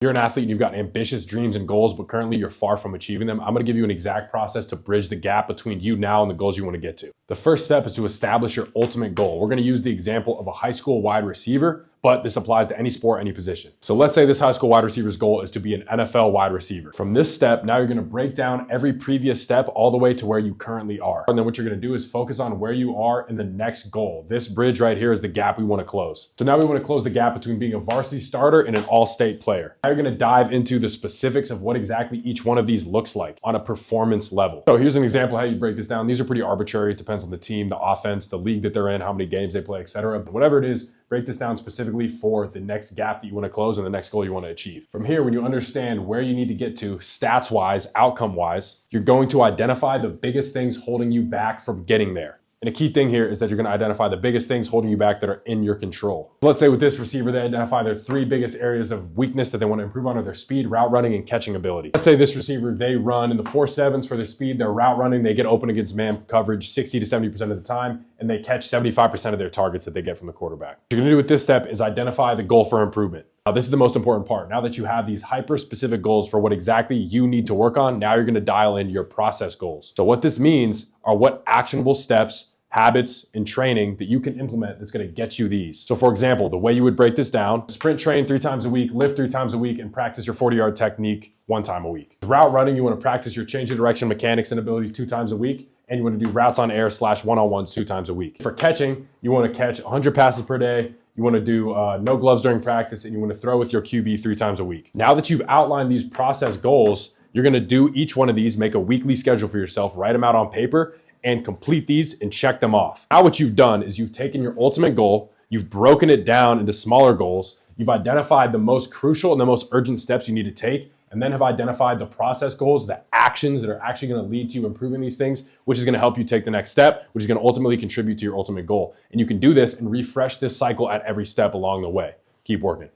You're an athlete and you've got ambitious dreams and goals, but currently you're far from achieving them. I'm going to give you an exact process to bridge the gap between you now and the goals you want to get to. The first step is to establish your ultimate goal. We're going to use the example of a high school wide receiver, but this applies to any sport, any position. So let's say this high school wide receiver's goal is to be an NFL wide receiver. From this step, now you're going to break down every previous step all the way to where you currently are. And then what you're going to do is focus on where you are in the next goal. This bridge right here is the gap we want to close. So now we want to close the gap between being a varsity starter and an all-state player. Now you're going to dive into the specifics of what exactly each one of these looks like on a performance level. So here's an example of how you break this down. These are pretty arbitrary. It depends on the team, the offense, the league that they're in, how many games they play, etc. But whatever it is, break this down specifically for the next gap that you want to close and the next goal you want to achieve. From here, when you understand where you need to get to stats-wise, outcome-wise, you're going to identify the biggest things holding you back from getting there. And a key thing here is that you're going to identify the biggest things holding you back that are in your control. Let's say with this receiver, they identify their three biggest areas of weakness that they want to improve on are their speed, route running, and catching ability. Let's say this receiver, they run in the 4.7s for their speed, their route running, they get open against man coverage 60 to 70% of the time, and they catch 75% of their targets that they get from the quarterback. What you're going to do with this step is identify the goal for improvement. Now, this is the most important part. Now that you have these hyper-specific goals for what exactly you need to work on, now you're going to dial in your process goals. So what this means are what actionable steps, habits, and training that you can implement that's going to get you these. So for example, the way you would break this down, sprint train 3 times a week, lift 3 times a week, and practice your 40-yard technique 1 time a week. Route running, you want to practice your change of direction mechanics and ability 2 times a week, and you want to do routes on air / one-on-ones 2 times a week. For catching, you want to catch 100 passes per day, you want to do no gloves during practice, and you want to throw with your QB 3 times a week. Now that you've outlined these process goals, you're going to do each one of these, make a weekly schedule for yourself, write them out on paper, and complete these and check them off. Now what you've done is you've taken your ultimate goal, you've broken it down into smaller goals, you've identified the most crucial and the most urgent steps you need to take, and then have identified the process goals, the actions that are actually going to lead to you improving these things, which is going to help you take the next step, which is going to ultimately contribute to your ultimate goal. And you can do this and refresh this cycle at every step along the way. Keep working.